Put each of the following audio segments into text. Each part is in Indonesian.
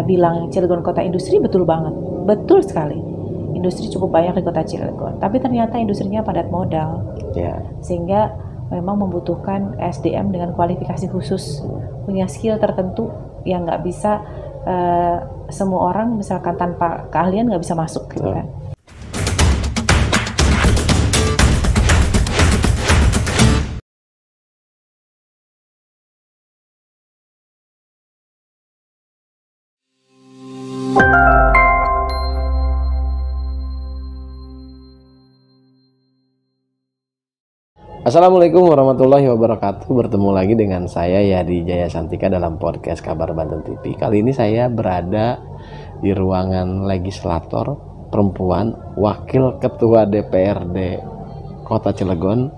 Bilang Cilegon kota industri, betul banget, betul sekali. Industri cukup banyak di kota Cilegon, tapi ternyata industrinya padat modal, sehingga memang membutuhkan SDM dengan kualifikasi khusus, punya skill tertentu yang nggak bisa semua orang misalkan tanpa keahlian nggak bisa masuk gitu kan. Assalamualaikum warahmatullahi wabarakatuh. Bertemu lagi dengan saya Yadi Jaya Santika dalam podcast Kabar Banten TV. Kali ini saya berada di ruangan legislator perempuan Wakil Ketua DPRD Kota Cilegon,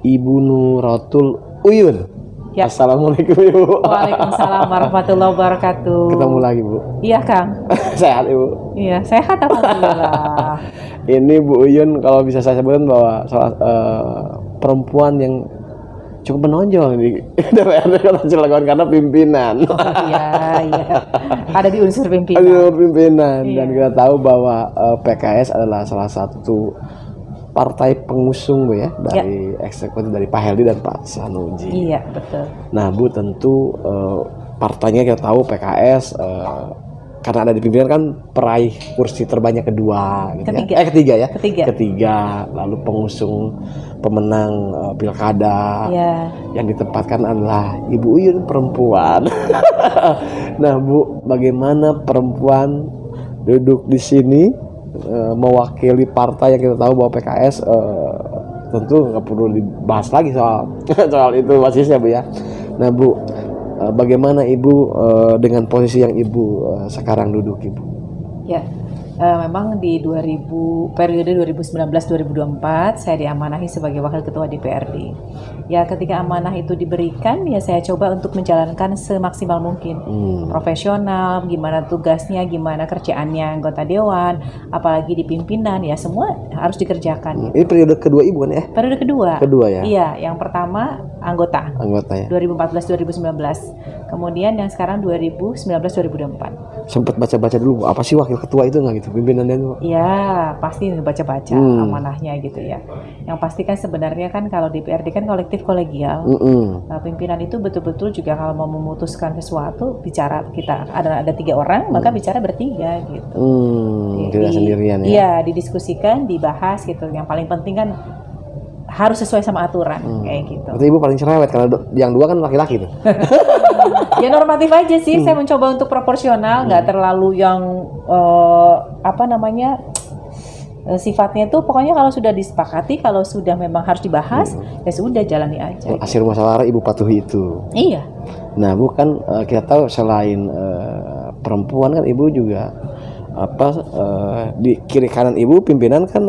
Ibu Nuratul Uyun. Ya. Assalamualaikum Ibu. Waalaikumsalam warahmatullahi wabarakatuh. Ketemu lagi Bu. Iya Kang. Sehat Ibu? Iya sehat alhamdulillah. Ini Bu Uyun kalau bisa saya sebutkan bahwa perempuan yang cukup menonjol di DPRD Kota Cilegon karena pimpinan. Oh iya. Ada di unsur pimpinan. Ada unsur pimpinan. Iya. Dan kita tahu bahwa PKS adalah salah satu partai pengusung Bu ya, dari eksekutif dari Pak Heldi dan Pak Sanusi. Iya betul. Nah Bu, tentu partainya kita tahu PKS karena ada di pimpinan kan peraih kursi terbanyak kedua gitu Ketiga. ya. Ketiga, lalu pengusung pemenang pilkada yang ditempatkan adalah Ibu Uyun perempuan. Nah Bu, bagaimana perempuan duduk di sini mewakili partai yang kita tahu bahwa PKS tentu nggak perlu dibahas lagi soal itu basisnya Bu ya. Nah Bu, bagaimana Ibu dengan posisi yang Ibu sekarang duduk Ibu? Ya, memang di periode 2019-2024 saya diamanahi sebagai Wakil Ketua DPRD. Ya, ketika amanah itu diberikan, ya saya coba untuk menjalankan semaksimal mungkin. Profesional, gimana tugasnya, gimana kerjaannya anggota dewan, apalagi di pimpinan, ya semua harus dikerjakan. Ini periode kedua Ibu kan ya? Periode kedua. Kedua ya? Iya, yang pertama anggota ya. 2014-2019. Kemudian yang sekarang 2019-2024. Sempat baca-baca dulu apa sih wakil ketua itu nggak gitu pimpinannya itu? Iya, pasti baca-baca amanahnya gitu ya. Yang pasti kan sebenarnya kan kalau DPRD kan kolektif kolegial. Nah, pimpinan itu betul-betul juga kalau mau memutuskan sesuatu bicara kita ada 3 orang maka bicara bertiga gitu. Tidak sendirian ya? Iya, didiskusikan, dibahas gitu. Yang paling penting kan harus sesuai sama aturan kayak gitu. Berarti Ibu paling cerewet karena yang 2 kan laki-laki tuh. Ya normatif aja sih. Saya mencoba untuk proporsional, nggak terlalu yang sifatnya itu pokoknya kalau sudah disepakati, kalau sudah memang harus dibahas, ya sudah jalani aja. Hasil musyawarah Ibu patuhi itu. Iya. Nah Bu, kan kita tahu selain perempuan kan Ibu juga di kiri kanan Ibu pimpinan kan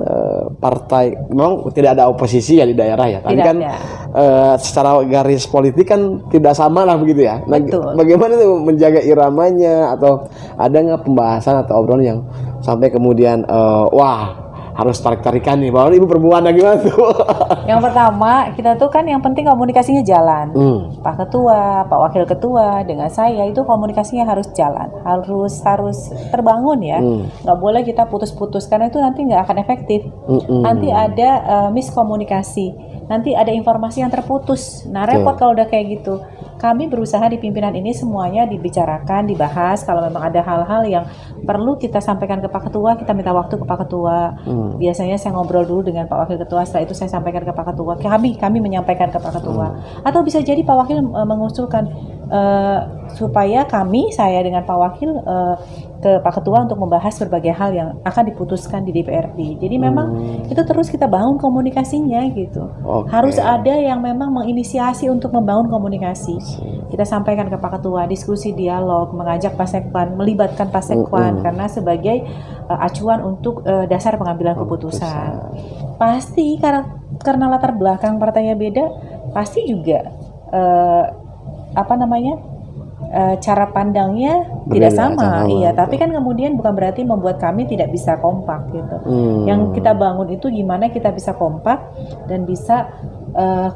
partai, memang tidak ada oposisi ya di daerah ya, tapi kan secara garis politik kan tidak sama lah begitu ya. Nah, bagaimana tuh menjaga iramanya, atau ada nggak pembahasan atau obrolan yang sampai kemudian harus tarik-tarikan nih bahwa Ibu perempuan gimana tuh? Yang pertama, kita tuh kan yang penting komunikasinya jalan. Pak Ketua, Pak Wakil Ketua dengan saya itu komunikasinya harus jalan, harus terbangun ya. Nggak boleh kita putus-putus karena itu nanti nggak akan efektif. Nanti ada miskomunikasi, nanti ada informasi yang terputus. Nah repot kalau udah kayak gitu. Kami berusaha di pimpinan ini semuanya dibicarakan, dibahas. Kalau memang ada hal-hal yang perlu kita sampaikan ke Pak Ketua, kita minta waktu ke Pak Ketua. Biasanya saya ngobrol dulu dengan Pak Wakil Ketua, setelah itu saya sampaikan ke Pak Ketua. Kami menyampaikan ke Pak Ketua. Atau bisa jadi Pak Wakil mengusulkan supaya saya dengan Pak Wakil ke Pak Ketua untuk membahas berbagai hal yang akan diputuskan di DPRD. Jadi memang itu terus kita bangun komunikasinya gitu. Harus ada yang memang menginisiasi untuk membangun komunikasi. Kita sampaikan ke Pak Ketua, diskusi dialog, mengajak Pasekwan, melibatkan Pasekwan karena sebagai acuan untuk dasar pengambilan keputusan. Pasti karena latar belakang partainya beda, pasti juga cara pandangnya tidak sama. Iya, tapi kan kemudian bukan berarti membuat kami tidak bisa kompak gitu. Yang kita bangun itu gimana kita bisa kompak dan bisa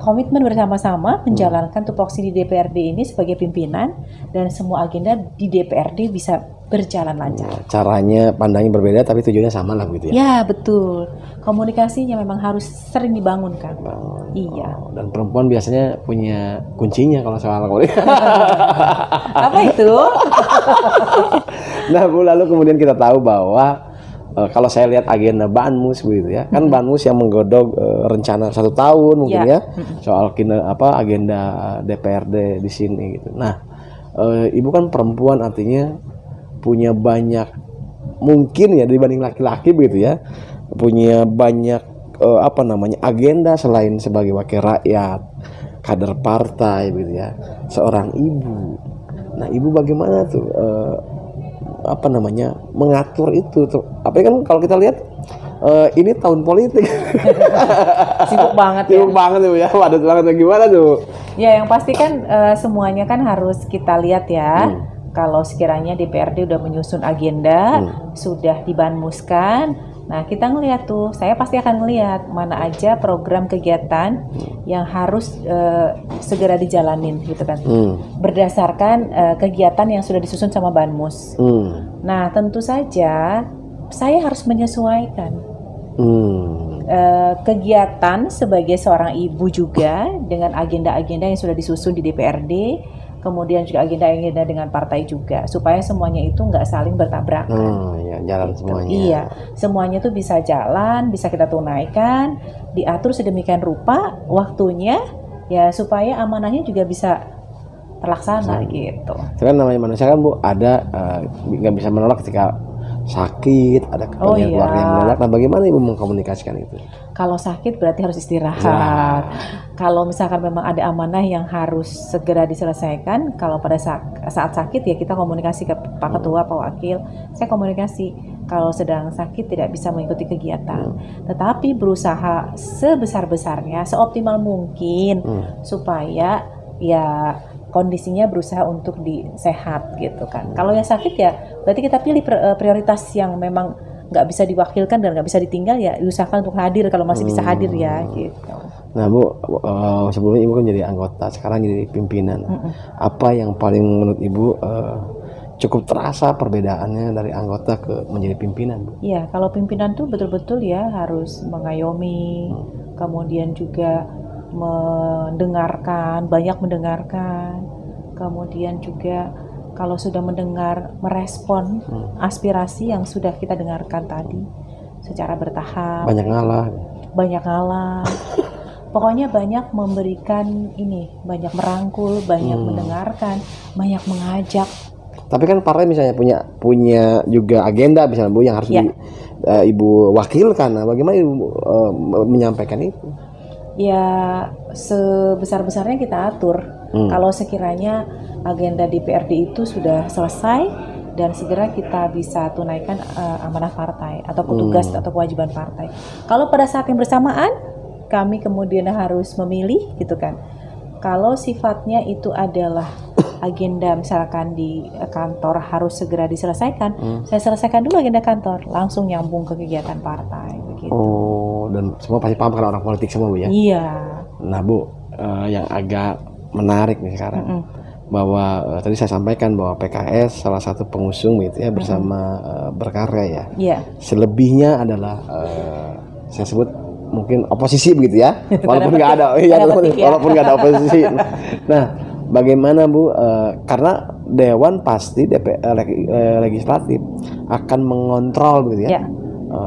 komitmen bersama-sama menjalankan tupoksi di DPRD ini sebagai pimpinan, dan semua agenda di DPRD bisa berjalan lancar. Caranya, pandangnya berbeda tapi tujuannya sama lah gitu ya? Ya betul, komunikasinya memang harus sering dibangunkan. Iya. Dan perempuan biasanya punya kuncinya kalau soal komunikasi. Apa itu? Nah Bu, lalu kemudian kita tahu bahwa kalau saya lihat agenda Banmus begitu ya, kan Banmus yang menggodok rencana 1 tahun mungkin ya, soal agenda DPRD di sini gitu. Nah, Ibu kan perempuan, artinya punya banyak, mungkin ya dibanding laki-laki begitu ya, punya banyak agenda selain sebagai wakil rakyat, kader partai begitu ya, seorang ibu. Nah, Ibu bagaimana tuh mengatur itu tuh? Apa kan kalau kita lihat ini tahun politik. Sibuk banget Sibuk banget tuh ya, padat banget. Gimana tuh? Ya, yang pasti kan semuanya kan harus kita lihat ya. Kalau sekiranya DPRD udah menyusun agenda, sudah dibanmuskan, nah kita ngelihat tuh, saya pasti akan ngelihat mana aja program kegiatan yang harus segera dijalanin gitu kan, berdasarkan kegiatan yang sudah disusun sama Banmus. Nah tentu saja saya harus menyesuaikan kegiatan sebagai seorang ibu juga dengan agenda-agenda yang sudah disusun di DPRD, kemudian juga agenda-agenda dengan partai juga, supaya semuanya itu nggak saling bertabrakan. Ya, jalan gitu. Semuanya. Iya, semuanya itu bisa jalan, bisa kita tunaikan, diatur sedemikian rupa waktunya, ya supaya amanahnya juga bisa terlaksana gitu. Sekarang namanya manusia kan Bu, ada nggak bisa menolak ketika sakit, ada keluarga yang menolak. Nah, bagaimana Ibu mengkomunikasikan itu? Kalau sakit berarti harus istirahat. Kalau misalkan memang ada amanah yang harus segera diselesaikan, kalau pada saat sakit ya kita komunikasi ke Pak Ketua, Pak Wakil. Saya komunikasi kalau sedang sakit tidak bisa mengikuti kegiatan. Tetapi berusaha sebesar-besarnya, seoptimal mungkin supaya ya kondisinya berusaha untuk disehat gitu kan. Kalau yang sakit ya berarti kita pilih prioritas yang memang nggak bisa diwakilkan dan nggak bisa ditinggal, ya diusahakan untuk hadir kalau masih bisa hadir ya gitu. Nah Bu, sebelumnya Ibu kan jadi anggota, sekarang jadi pimpinan. Apa yang paling menurut Ibu cukup terasa perbedaannya dari anggota ke menjadi pimpinan Bu? Iya, kalau pimpinan tuh betul-betul ya harus mengayomi, kemudian juga mendengarkan, banyak mendengarkan, kemudian juga kalau sudah mendengar, merespon aspirasi yang sudah kita dengarkan tadi secara bertahap. Banyak ngalah. Pokoknya banyak memberikan ini, banyak merangkul, banyak mendengarkan, banyak mengajak. Tapi kan partai misalnya punya juga agenda misalnya Bu yang harus Ibu wakilkan. Nah, bagaimana Ibu menyampaikan itu? Ya sebesar-besarnya kita atur. Kalau sekiranya agenda DPRD itu sudah selesai dan segera kita bisa tunaikan amanah partai atau tugas atau kewajiban partai. Kalau pada saat yang bersamaan kami kemudian harus memilih gitu kan. Kalau sifatnya itu adalah agenda misalkan di kantor harus segera diselesaikan, saya selesaikan dulu agenda kantor, langsung nyambung ke kegiatan partai begitu. Oh, dan semua pasti paham karena orang politik semua Bu ya? Iya. Nah Bu, yang agak menarik nih sekarang, bahwa tadi saya sampaikan bahwa PKS salah satu pengusung gitu ya bersama Berkarya ya. Iya. Selebihnya adalah saya sebut mungkin oposisi begitu ya, walaupun nggak ada, walaupun nggak ada oposisi. Nah, bagaimana Bu? Karena Dewan pasti legislatif akan mengontrol begitu ya,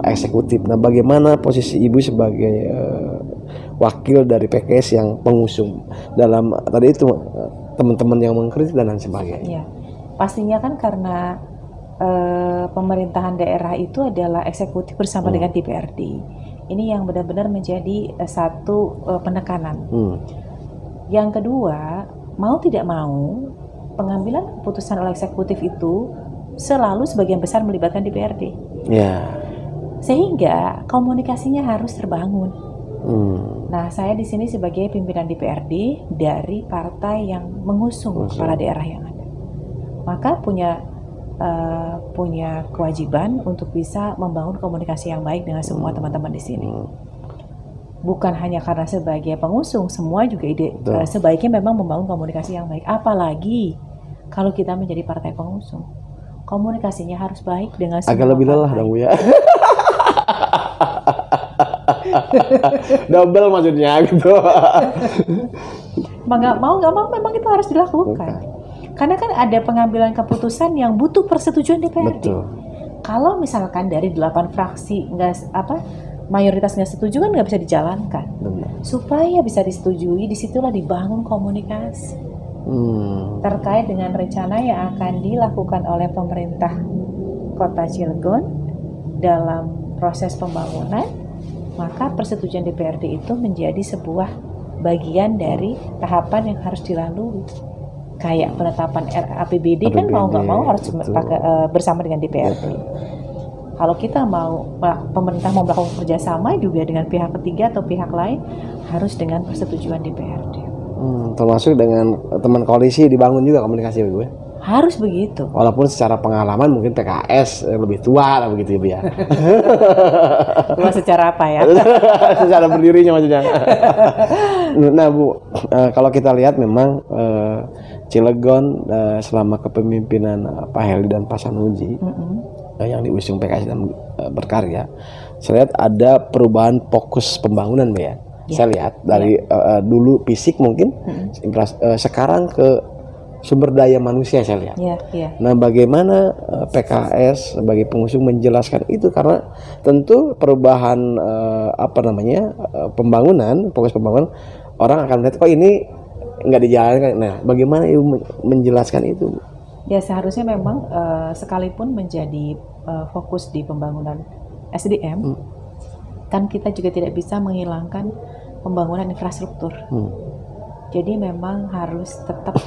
eksekutif. Nah, bagaimana posisi Ibu sebagai wakil dari PKS yang pengusung dalam tadi itu teman-teman yang mengkritik dan lain sebagainya? Ya, pastinya kan karena pemerintahan daerah itu adalah eksekutif bersama dengan DPRD. Ini yang benar-benar menjadi satu penekanan. Yang kedua, mau tidak mau pengambilan keputusan oleh eksekutif itu selalu sebagian besar melibatkan DPRD. Sehingga komunikasinya harus terbangun. Nah, saya di sini sebagai pimpinan DPRD dari partai yang mengusung kepala daerah yang ada, maka punya kewajiban untuk bisa membangun komunikasi yang baik dengan semua teman-teman di sini. bukan hanya karena sebagai pengusung, semua juga sebaiknya memang membangun komunikasi yang baik. Apalagi kalau kita menjadi partai pengusung, komunikasinya harus baik dengan semua agak lebih lelah dong, Bu ya. Double maksudnya gitu. Nggak mau memang itu harus dilakukan. Karena kan ada pengambilan keputusan yang butuh persetujuan DPRD. Betul. Kalau misalkan dari 8 fraksi mayoritas nggak setuju, kan nggak bisa dijalankan. Benar. Supaya bisa disetujui, disitulah dibangun komunikasi terkait dengan rencana yang akan dilakukan oleh pemerintah Kota Cilegon dalam proses pembangunan. Maka persetujuan DPRD itu menjadi sebuah bagian dari tahapan yang harus dilalui. Kayak penetapan APBD kan mau nggak mau harus bersama dengan DPRD. Kalau kita pemerintah mau melakukan kerjasama juga dengan pihak ketiga atau pihak lain, harus dengan persetujuan DPRD. Termasuk dengan teman koalisi dibangun juga komunikasi gue. Harus begitu. Walaupun secara pengalaman mungkin PKS lebih tua lah begitu ya, Bu ya. Tua secara apa ya? Secara berdirinya maksudnya. Nah, Bu, kalau kita lihat memang Cilegon selama kepemimpinan Pak Heli dan Pak Sanusi yang diusung PKS dan berkarya, saya lihat ada perubahan fokus pembangunan, Bu ya. Saya lihat dari dulu fisik mungkin sekarang ke sumber daya manusia saya lihat. Nah, bagaimana PKS sebagai pengusung menjelaskan itu, karena tentu perubahan pembangunan, fokus pembangunan, orang akan melihat ini nggak dijalankan. Nah, bagaimana Ibu menjelaskan itu? Ya, seharusnya memang sekalipun menjadi fokus di pembangunan SDM, kan kita juga tidak bisa menghilangkan pembangunan infrastruktur. Jadi memang harus tetap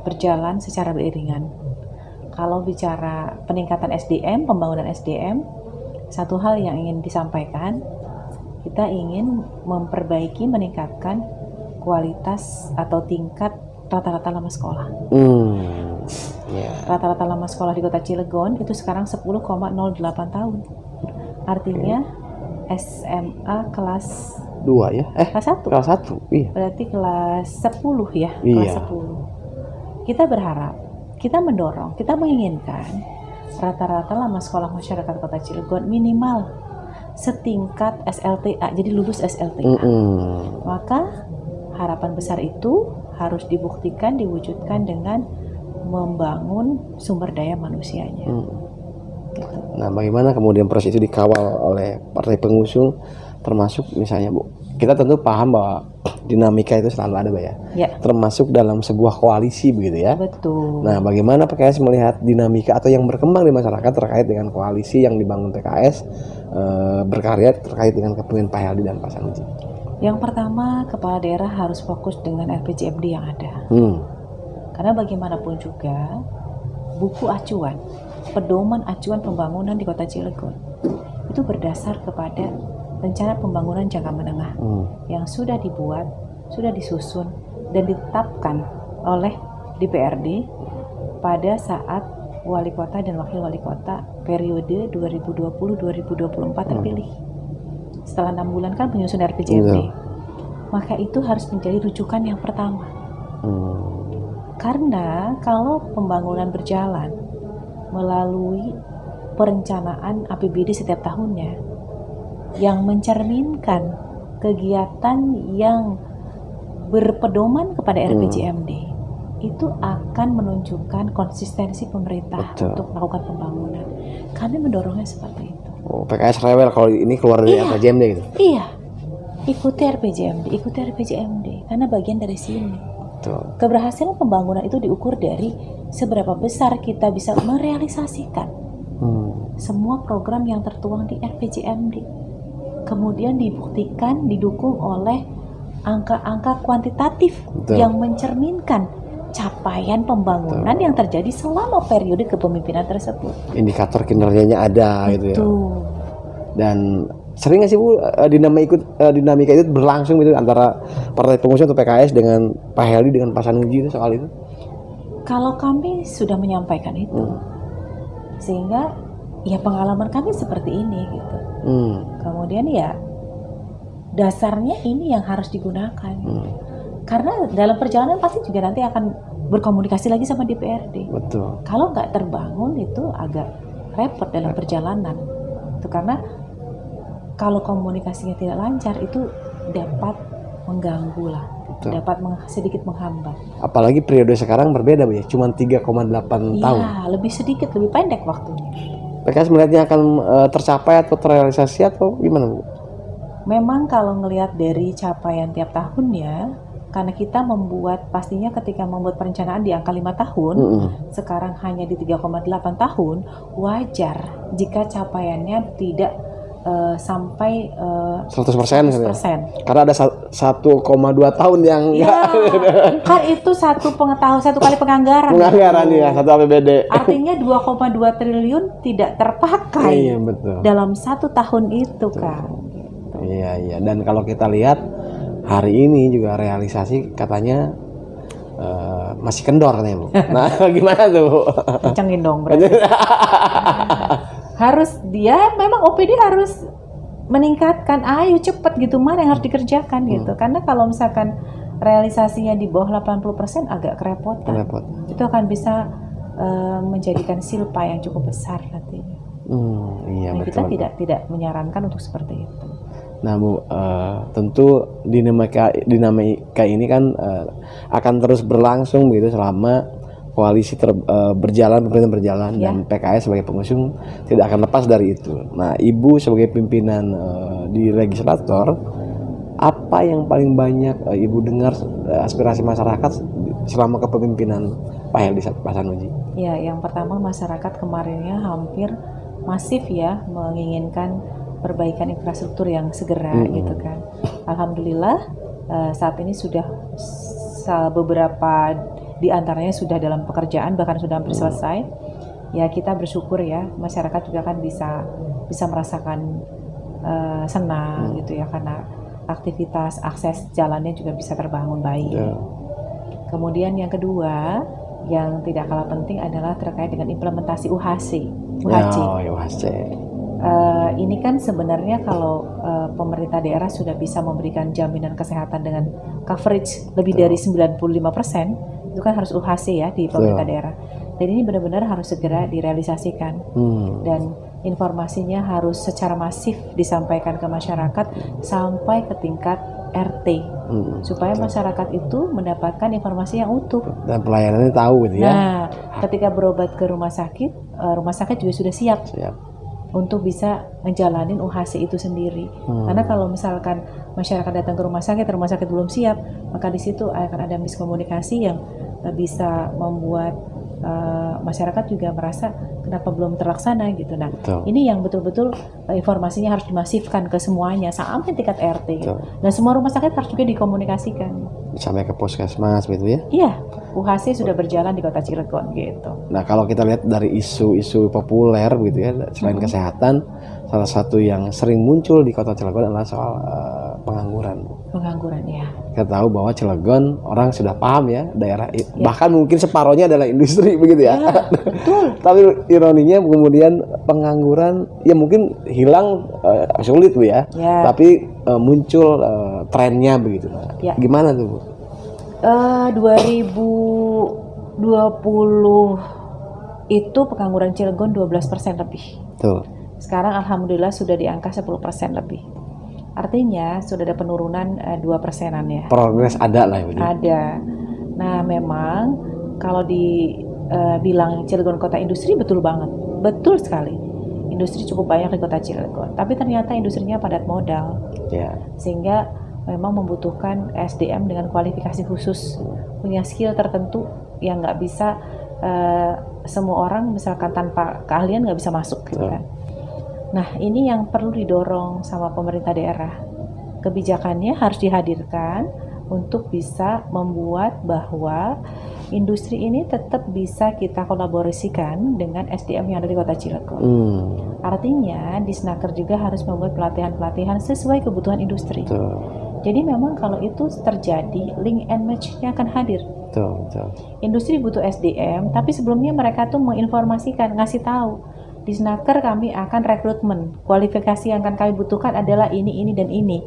berjalan secara beriringan. Kalau bicara peningkatan SDM, pembangunan SDM, satu hal yang ingin disampaikan, kita ingin memperbaiki, meningkatkan kualitas atau tingkat rata-rata lama sekolah. Rata-rata lama sekolah di Kota Cilegon itu sekarang 10,08 tahun. Artinya SMA kelas 2 ya? Kelas 1. Kelas 1. Iya. Berarti kelas 10 ya, kelas 10. Kita berharap, kita mendorong, kita menginginkan rata-rata lama sekolah masyarakat Kota Cilegon minimal setingkat SLTA, jadi lulus SLTA. Maka harapan besar itu harus dibuktikan, diwujudkan dengan membangun sumber daya manusianya. Gitu. Nah, bagaimana kemudian proses itu dikawal oleh partai pengusung, termasuk misalnya, Bu, kita tentu paham bahwa dinamika itu selalu ada, Mbak ya. Termasuk dalam sebuah koalisi begitu ya. Betul. Nah, bagaimana PKS melihat dinamika atau yang berkembang di masyarakat terkait dengan koalisi yang dibangun PKS berkarya terkait dengan kepemimpinan Pak Heli dan Pak Sanusi? Yang pertama, kepala daerah harus fokus dengan RPJMD yang ada. Karena bagaimanapun juga buku acuan, pedoman acuan pembangunan di Kota Cilegon itu berdasar kepada rencana pembangunan jangka menengah yang sudah dibuat, sudah disusun dan ditetapkan oleh DPRD pada saat wali kota dan wakil wali kota periode 2020-2024 terpilih. Setelah 6 bulan kan penyusun RPJMD. Maka itu harus menjadi rujukan yang pertama. Karena kalau pembangunan berjalan melalui perencanaan APBD setiap tahunnya yang mencerminkan kegiatan yang berpedoman kepada RPJMD, itu akan menunjukkan konsistensi pemerintah untuk melakukan pembangunan. Kami mendorongnya seperti itu. PKS rewel kalau ini keluar dari RPJMD gitu? Iya, ikuti RPJMD, karena bagian dari sini. Keberhasilan pembangunan itu diukur dari seberapa besar kita bisa merealisasikan semua program yang tertuang di RPJMD. Kemudian dibuktikan, didukung oleh angka-angka kuantitatif yang mencerminkan capaian pembangunan yang terjadi selama periode kepemimpinan tersebut. Indikator kinerjanya ada gitu ya. Dan sering nggak sih, Bu, dinamika itu berlangsung gitu antara partai pengusung atau PKS dengan Pak Heli dengan Pak Sanusi itu soal itu? Kalau kami sudah menyampaikan itu, sehingga ya pengalaman kami seperti ini gitu. Kemudian ya dasarnya ini yang harus digunakan. Karena dalam perjalanan pasti juga nanti akan berkomunikasi lagi sama DPRD. Betul. Kalau nggak terbangun itu agak repot dalam perjalanan. Itu karena kalau komunikasinya tidak lancar itu dapat mengganggu lah. Betul. Dapat sedikit menghambat. Apalagi periode sekarang berbeda Bu ya, cuma 3,8 tahun. Iya, lebih sedikit, lebih pendek waktunya. PKS melihatnya akan tercapai atau terrealisasi atau gimana Bu? Memang kalau ngelihat dari capaian tiap tahunnya, karena kita membuat pastinya ketika membuat perencanaan di angka 5 tahun, sekarang hanya di 3,8 tahun, wajar jika capaiannya tidak sampai 100%. Karena ada 1,2 tahun yang kan itu satu kali penganggaran. Penganggaran ya, satu APBD. Artinya 2,2 triliun tidak terpakai dalam 1 tahun itu kan. Iya. Dan kalau kita lihat hari ini juga realisasi katanya masih kendor nih Bu. Nah gimana tuh Bu? Kencengin dong berarti. Harus dia memang OPD harus meningkatkan, ayo cepet gitu, mana yang harus dikerjakan gitu. Karena kalau misalkan realisasinya di bawah 80% agak kerepotan. Itu akan bisa menjadikan silpa yang cukup besar nantinya. Iya, nah, kita tidak menyarankan untuk seperti itu. Nah Bu, tentu dinamika ini kan akan terus berlangsung begitu selama koalisi pemerintahan berjalan dan PKS sebagai pengusung tidak akan lepas dari itu. Nah Ibu sebagai pimpinan di legislator, apa yang paling banyak Ibu dengar aspirasi masyarakat selama kepemimpinan Pak Heldy Hasanuddin? Ya, yang pertama masyarakat kemarinnya hampir masif ya menginginkan perbaikan infrastruktur yang segera gitu kan. Alhamdulillah saat ini sudah beberapa di antaranya sudah dalam pekerjaan, bahkan sudah hampir selesai. Ya kita bersyukur ya, masyarakat juga kan bisa merasakan senang gitu ya, karena aktivitas akses jalannya juga bisa terbangun baik. Kemudian yang kedua yang tidak kalah penting adalah terkait dengan implementasi UHC. Ini kan sebenarnya kalau pemerintah daerah sudah bisa memberikan jaminan kesehatan dengan coverage lebih dari 95%, itu kan harus UHC ya di pemerintah daerah. Dan ini benar-benar harus segera direalisasikan. Dan informasinya harus secara masif disampaikan ke masyarakat sampai ke tingkat RT. Supaya masyarakat itu mendapatkan informasi yang utuh. Dan pelayanannya tahu gitu ya. Nah, ketika berobat ke rumah sakit juga sudah siap. Untuk bisa ngejalanin UHC itu sendiri. Karena kalau misalkan masyarakat datang ke rumah sakit belum siap, maka di situ akan ada miskomunikasi yang bisa membuat masyarakat juga merasa kenapa belum terlaksana gitu. Nah, ini yang betul-betul informasinya harus dimasifkan ke semuanya sampai tingkat RT. Dan semua rumah sakit harus juga dikomunikasikan. Sampai ke puskesmas gitu ya? Iya, UHC sudah berjalan di Kota Cilegon gitu. Nah, kalau kita lihat dari isu-isu populer gitu ya, selain kesehatan, salah satu yang sering muncul di Kota Cilegon adalah soal pengangguran. Pengangguran ya. Kita tahu bahwa Cilegon orang sudah paham ya, daerah bahkan mungkin separohnya adalah industri begitu ya. Betul. Tapi ironinya kemudian pengangguran ya mungkin hilang sulit Bu ya. Tapi muncul trennya begitu. Gimana tuh Bu? 2020 itu pengangguran Cilegon 12% lebih. Sekarang alhamdulillah sudah di angka 10% lebih. Artinya sudah ada penurunan 2%-an ya. Progres ada lah ya. Ada. Nah memang kalau dibilang Cilegon kota industri, betul banget. Betul sekali. Industri cukup banyak di kota Cilegon. Tapi ternyata industrinya padat modal. Sehingga memang membutuhkan SDM dengan kualifikasi khusus. Punya skill tertentu yang nggak bisa semua orang misalkan tanpa keahlian nggak bisa masuk gitu kan. Nah ini yang perlu didorong sama pemerintah daerah. Kebijakannya harus dihadirkan untuk bisa membuat bahwa industri ini tetap bisa kita kolaborasikan dengan SDM yang ada di kota Cilegon. Artinya Disnaker juga harus membuat pelatihan-pelatihan sesuai kebutuhan industri. Jadi memang kalau itu terjadi, link and match-nya akan hadir. Industri butuh SDM, tapi sebelumnya mereka tuh menginformasikan, ngasih tahu. Di Disnaker kami akan rekrutmen, kualifikasi yang akan kami butuhkan adalah ini dan ini.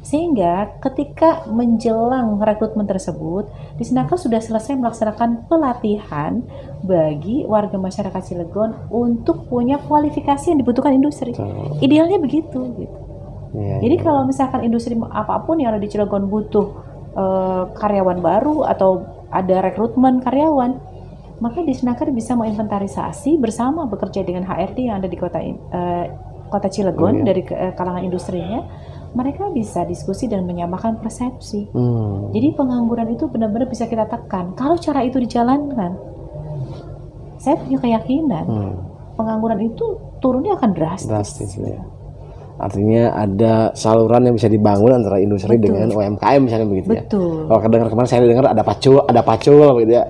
Sehingga ketika menjelang rekrutmen tersebut, Disnaker sudah selesai melaksanakan pelatihan bagi warga masyarakat Cilegon untuk punya kualifikasi yang dibutuhkan industri. Idealnya begitu gitu. Jadi kalau misalkan industri apapun yang ada di Cilegon butuh karyawan baru atau ada rekrutmen karyawan, maka Disnaker bisa menginventarisasi bersama bekerja dengan HRD yang ada di kota Cilegon dari kalangan industrinya. Mereka bisa diskusi dan menyamakan persepsi. Jadi pengangguran itu benar-benar bisa kita tekan. Kalau cara itu dijalankan, saya punya keyakinan pengangguran itu turunnya akan drastis. Ya. Artinya ada saluran yang bisa dibangun antara industri dengan UMKM misalnya begitu ya. Kalau kedengar kemarin saya dengar ada pacul gitu ya.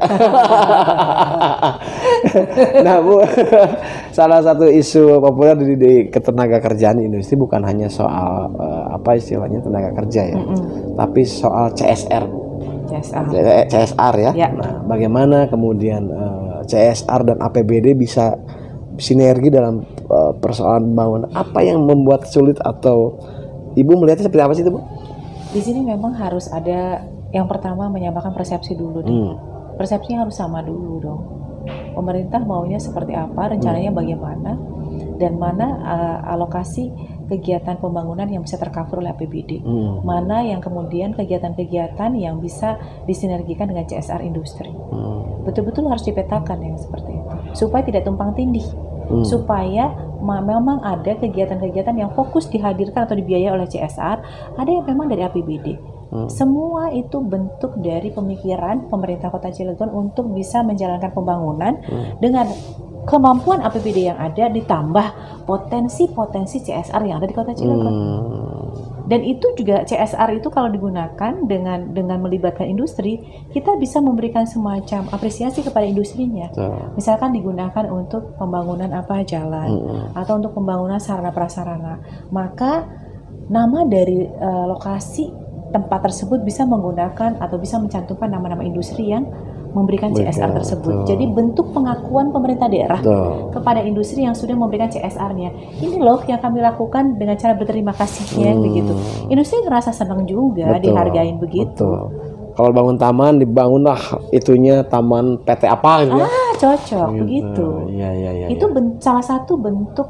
Nah Bu, salah satu isu populer di ketenaga kerjaan industri bukan hanya soal apa istilahnya tenaga kerja ya, tapi soal CSR. CSR ya. Nah, bagaimana kemudian CSR dan APBD bisa sinergi dalam persoalan pembangunan? Apa yang membuat sulit atau Ibu melihatnya seperti apa sih itu, Bu? Di sini memang harus ada yang pertama menyamakan persepsi dulu nih. Persepsinya harus sama dulu dong. Pemerintah maunya seperti apa, rencananya bagaimana, dan mana alokasi kegiatan pembangunan yang bisa tercover oleh APBD. Mana yang kemudian kegiatan-kegiatan yang bisa disinergikan dengan CSR industri. Betul-betul harus dipetakan yang seperti itu. Supaya tidak tumpang tindih. Supaya memang ada kegiatan-kegiatan yang fokus dihadirkan atau dibiayai oleh CSR, ada yang memang dari APBD. Semua itu bentuk dari pemikiran pemerintah Kota Cilegon untuk bisa menjalankan pembangunan dengan kemampuan APBD yang ada ditambah potensi-potensi CSR yang ada di Kota Cilegon. Dan itu juga CSR itu kalau digunakan dengan melibatkan industri, kita bisa memberikan semacam apresiasi kepada industrinya. Misalkan digunakan untuk pembangunan jalan atau untuk pembangunan sarana prasarana, maka nama dari lokasi tempat tersebut bisa menggunakan atau bisa mencantumkan nama-nama industri yang memberikan CSR tersebut. Jadi bentuk pengakuan pemerintah daerah kepada industri yang sudah memberikan CSR-nya. Ini loh yang kami lakukan dengan cara berterima kasihnya begitu. Industri ngerasa senang juga dihargain begitu. Kalau bangun taman dibangunlah itunya taman PT apa gitu ya. Cocok begitu. Itu salah satu bentuk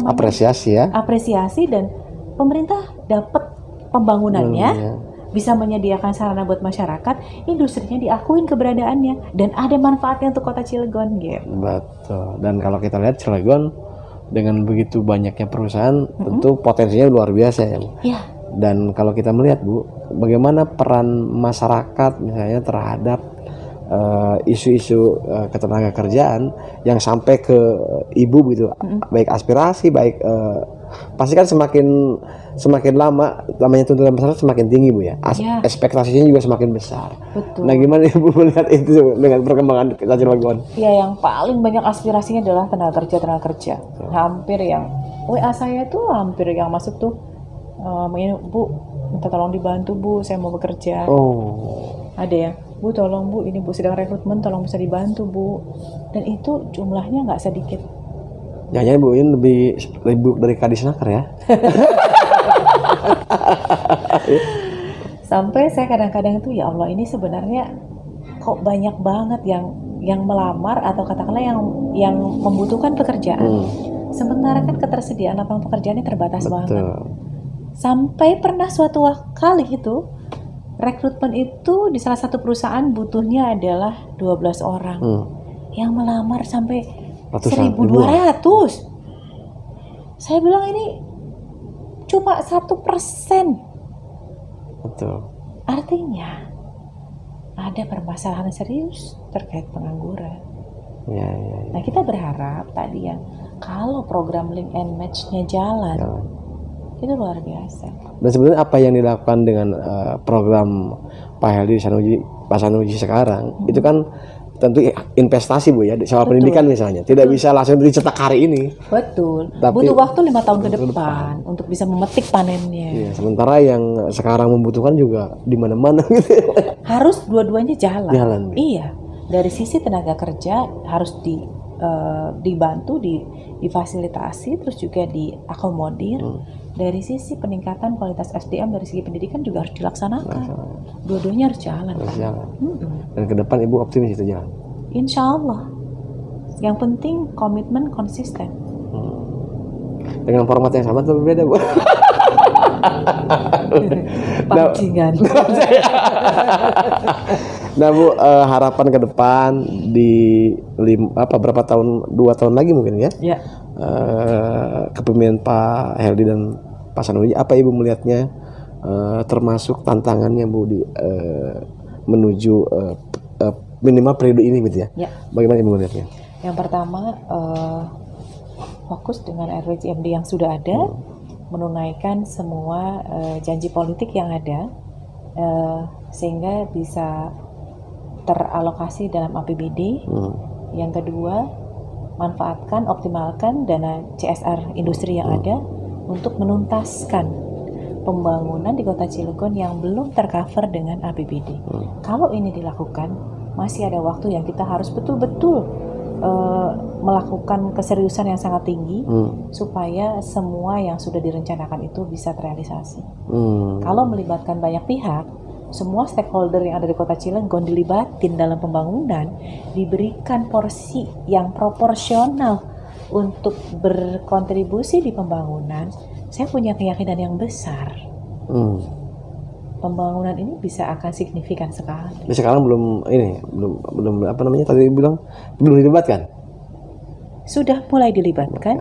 apresiasi ya. Apresiasi dan pemerintah dapat pembangunannya. Bisa menyediakan sarana buat masyarakat, industrinya diakuin keberadaannya, dan ada manfaatnya untuk Kota Cilegon gitu. Betul. Dan kalau kita lihat Cilegon dengan begitu banyaknya perusahaan, tentu potensinya luar biasa ya, Bu. Dan kalau kita melihat, Bu, bagaimana peran masyarakat misalnya terhadap isu-isu ketenaga kerjaan yang sampai ke Ibu gitu, baik aspirasi, baik pasti kan semakin lama namanya tuntutan masyarakat semakin tinggi, Bu ya. Ekspektasinya juga semakin besar. Betul. Nah, gimana Ibu melihat itu dengan perkembangan Kota Cilegon? Ya, yang paling banyak aspirasinya adalah tenaga kerja. Hampir yang WA saya tuh hampir yang masuk tuh, Bu, minta tolong dibantu, Bu, saya mau bekerja. Ada yang, Bu, tolong Bu, ini Bu sedang rekrutmen, tolong bisa dibantu, Bu. Dan itu jumlahnya nggak sedikit. Jangan Bu, ini lebih dari Kadisnaker ya. Sampai saya kadang-kadang itu, ya Allah, ini sebenarnya kok banyak banget yang melamar atau katakanlah yang membutuhkan pekerjaan. Sementara kan ketersediaan lapangan pekerjaannya terbatas banget. Sampai pernah suatu kali itu rekrutmen itu di salah satu perusahaan butuhnya adalah 12 orang. Yang melamar sampai 1.200. Saya bilang ini cuma 1%. Betul. Artinya ada permasalahan serius terkait pengangguran. Nah, kita berharap tadi ya, kalau program link and match-nya jalan, itu luar biasa. Dan sebenarnya apa yang dilakukan dengan program Pak Heldi Sanusi sekarang itu kan tentu investasi, Bu ya, soal pendidikan misalnya tidak bisa langsung dicetak hari ini. Betul. Tapi butuh waktu 5 tahun ke depan untuk bisa memetik panennya. Sementara yang sekarang membutuhkan juga di mana-mana gitu. Harus dua-duanya jalan. Iya. Dari sisi tenaga kerja harus dibantu, difasilitasi, terus juga diakomodir. dari sisi peningkatan kualitas SDM, dari segi pendidikan juga harus dilaksanakan. Dua-duanya harus jalan. Dan ke depan Ibu optimis itu jalan? Insya Allah. Yang penting komitmen konsisten. Dengan format yang sama atau berbeda, Bu? Pancingan. Nah, Bu, harapan ke depan di berapa tahun, 2 tahun lagi mungkin ya? Ya. Kepemimpinan Pak Heldy dan Pak Sanusi, apa Ibu melihatnya, termasuk tantangannya, Bu, di menuju minimal periode ini gitu ya? Ya. Bagaimana Ibu melihatnya? Yang pertama, fokus dengan RWJMD yang sudah ada, menunaikan semua janji politik yang ada, sehingga bisa teralokasi dalam APBD. Yang kedua, manfaatkan, optimalkan dana CSR industri yang ada untuk menuntaskan pembangunan di Kota Cilegon yang belum tercover dengan APBD. Kalau ini dilakukan, masih ada waktu yang kita harus betul-betul melakukan keseriusan yang sangat tinggi supaya semua yang sudah direncanakan itu bisa terrealisasi. Kalau melibatkan banyak pihak, semua stakeholder yang ada di Kota Cilegon dilibatin dalam pembangunan, diberikan porsi yang proporsional untuk berkontribusi di pembangunan, saya punya keyakinan yang besar. Pembangunan ini bisa akan signifikan sekali. Sekarang belum apa namanya tadi bilang belum dilibatkan. Sudah mulai dilibatkan.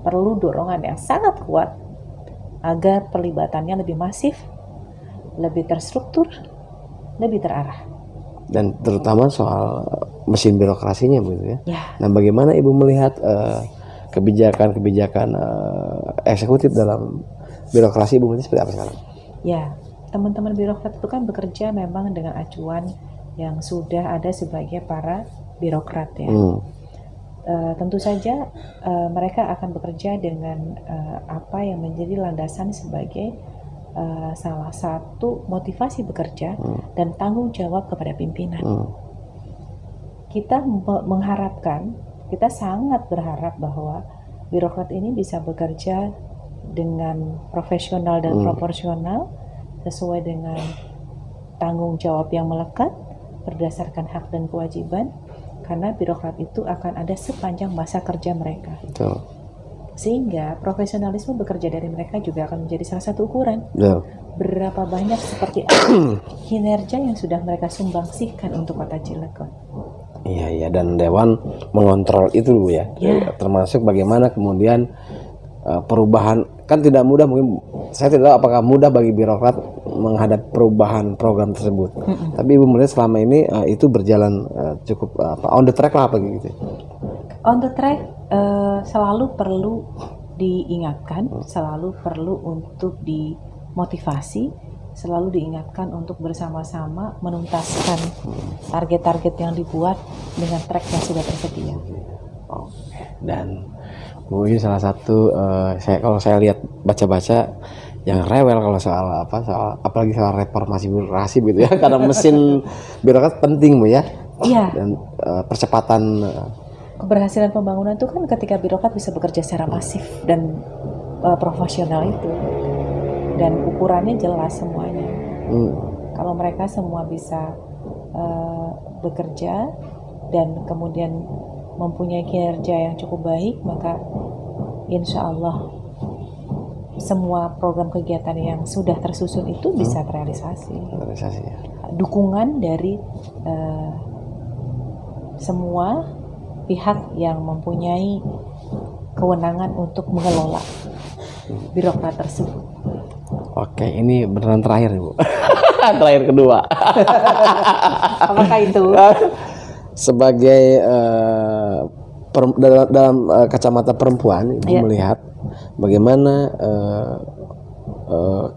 Perlu dorongan yang sangat kuat agar perlibatannya lebih masif, lebih terstruktur, lebih terarah. Dan terutama soal mesin birokrasinya, begitu ya. Ya. Nah, bagaimana Ibu melihat kebijakan eksekutif dalam birokrasi Ibu melihat seperti apa sekarang? Ya. Teman-teman birokrat itu kan bekerja memang dengan acuan yang sudah ada sebagai para birokrat ya. Tentu saja mereka akan bekerja dengan apa yang menjadi landasan sebagai salah satu motivasi bekerja dan tanggung jawab kepada pimpinan. Kita mengharapkan, kita sangat berharap bahwa birokrat ini bisa bekerja dengan profesional dan proporsional, sesuai dengan tanggung jawab yang melekat berdasarkan hak dan kewajiban, karena birokrat itu akan ada sepanjang masa kerja mereka. Betul. Sehingga profesionalisme bekerja dari mereka juga akan menjadi salah satu ukuran. Betul. Berapa banyak seperti apa kinerja yang sudah mereka sumbangsihkan untuk Kota Cilegon. Iya, dan Dewan mengontrol itu, Bu ya. Termasuk bagaimana kemudian perubahan, kan tidak mudah, mungkin saya tidak tahu apakah mudah bagi birokrat menghadapi perubahan program tersebut. Tapi Ibu melihat selama ini itu berjalan cukup on the track lah apa gitu. On the track selalu perlu diingatkan, selalu perlu untuk dimotivasi, selalu diingatkan untuk bersama-sama menuntaskan target-target yang dibuat dengan track yang sudah tersedia. Dan Bu, ini salah satu kalau saya lihat baca-baca yang rewel kalau soal apalagi soal reformasi birokrasi gitu ya, karena mesin birokrat penting, Bu ya. Iya. Dan percepatan keberhasilan pembangunan itu kan ketika birokrat bisa bekerja secara masif dan profesional itu, dan ukurannya jelas semuanya. Kalau mereka semua bisa bekerja dan kemudian mempunyai kinerja yang cukup baik, maka insya Allah semua program kegiatan yang sudah tersusun itu bisa terrealisasi. Dukungan dari semua pihak yang mempunyai kewenangan untuk mengelola birokrat tersebut. Oke, ini beneran terakhir, Bu. Terakhir kedua. Apakah itu? Sebagai dalam kacamata perempuan, Ibu melihat bagaimana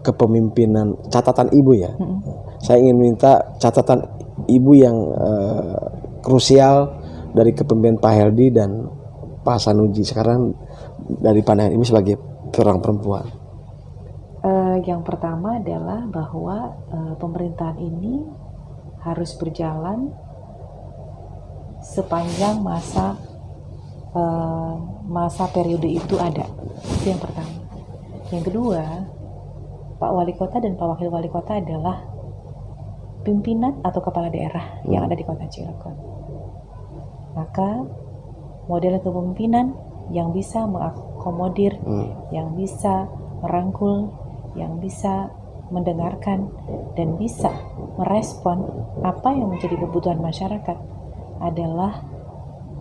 kepemimpinan, catatan Ibu ya. Saya ingin minta catatan Ibu yang krusial dari kepemimpinan Pak Heldy dan Pak Sanusi sekarang dari pandangan Ibu sebagai seorang perempuan. Yang pertama adalah bahwa pemerintahan ini harus berjalan sepanjang masa periode itu ada. Itu yang pertama. Yang kedua, Pak Wali Kota dan Pak Wakil Wali Kota adalah pimpinan atau kepala daerah yang ada di Kota Cilegon. Maka model kepemimpinan yang bisa mengakomodir, yang bisa merangkul, yang bisa mendengarkan, dan bisa merespon apa yang menjadi kebutuhan masyarakat adalah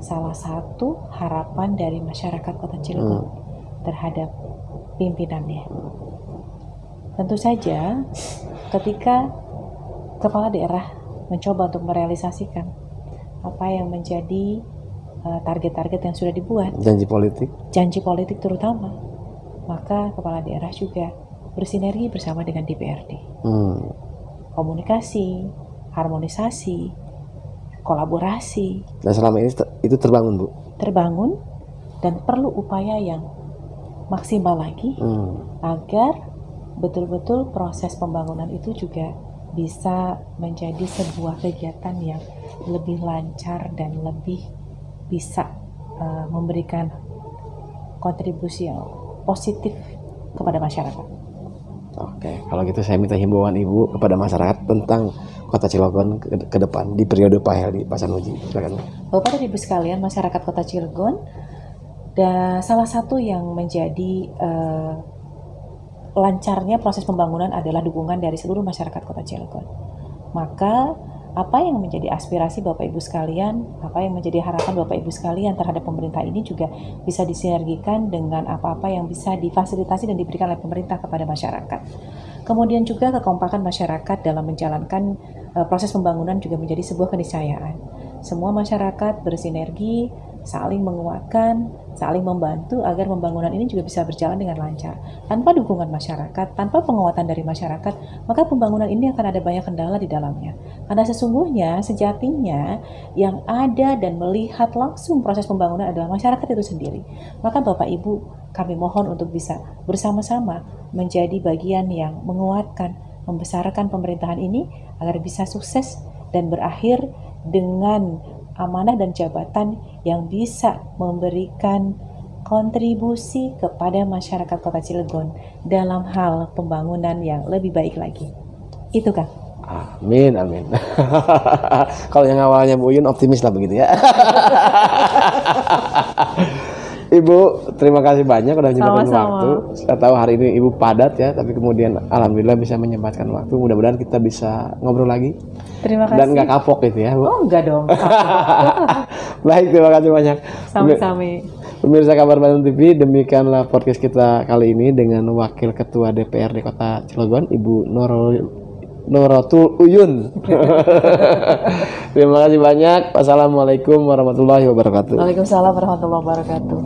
salah satu harapan dari masyarakat Kota Cilegon terhadap pimpinannya. Tentu saja ketika kepala daerah mencoba untuk merealisasikan apa yang menjadi target-target yang sudah dibuat, janji politik terutama, maka kepala daerah juga bersinergi bersama dengan DPRD. Komunikasi, harmonisasi, kolaborasi. Dan selama ini itu terbangun, Bu? Terbangun, dan perlu upaya yang maksimal lagi agar betul-betul proses pembangunan itu juga bisa menjadi sebuah kegiatan yang lebih lancar dan lebih bisa memberikan kontribusi yang positif kepada masyarakat. Oke, kalau gitu saya minta himbauan Ibu kepada masyarakat tentang Kota Cilegon ke depan di periode Pak Heldi, Pak Sanusi. Silakan. Bapak dan Ibu sekalian, masyarakat Kota Cilegon, dan salah satu yang menjadi lancarnya proses pembangunan adalah dukungan dari seluruh masyarakat Kota Cilegon. Maka apa yang menjadi aspirasi Bapak Ibu sekalian, apa yang menjadi harapan Bapak Ibu sekalian terhadap pemerintah ini juga bisa disinergikan dengan apa-apa yang bisa difasilitasi dan diberikan oleh pemerintah kepada masyarakat. Kemudian juga kekompakan masyarakat dalam menjalankan proses pembangunan juga menjadi sebuah keniscayaan. Semua masyarakat bersinergi, saling menguatkan, saling membantu agar pembangunan ini juga bisa berjalan dengan lancar. Tanpa dukungan masyarakat, tanpa penguatan dari masyarakat, maka pembangunan ini akan ada banyak kendala di dalamnya. Karena sesungguhnya, sejatinya, yang ada dan melihat langsung proses pembangunan adalah masyarakat itu sendiri. Maka Bapak Ibu, kami mohon untuk bisa bersama-sama menjadi bagian yang menguatkan, membesarkan pemerintahan ini agar bisa sukses dan berakhir dengan amanah dan jabatan yang bisa memberikan kontribusi kepada masyarakat Kota Cilegon dalam hal pembangunan yang lebih baik lagi. Itu Kang. Amin, amin. Kalau yang awalnya Bu Yun optimis lah begitu ya. Ibu, terima kasih banyak udah menyempatkan waktu. Saya tahu hari ini Ibu padat ya, tapi kemudian alhamdulillah bisa menyempatkan waktu. Mudah-mudahan kita bisa ngobrol lagi. Terima kasih. Dan nggak kapok gitu ya, Bu. Oh, enggak dong. Baik, terima kasih banyak. Sami-sami. Pemirsa Kabar Bandung TV, demikianlah podcast kita kali ini dengan Wakil Ketua DPRD Kota Cilegon, Ibu Nuratul Uyun. Terima kasih banyak. Wassalamualaikum warahmatullahi wabarakatuh. Waalaikumsalam warahmatullahi wabarakatuh.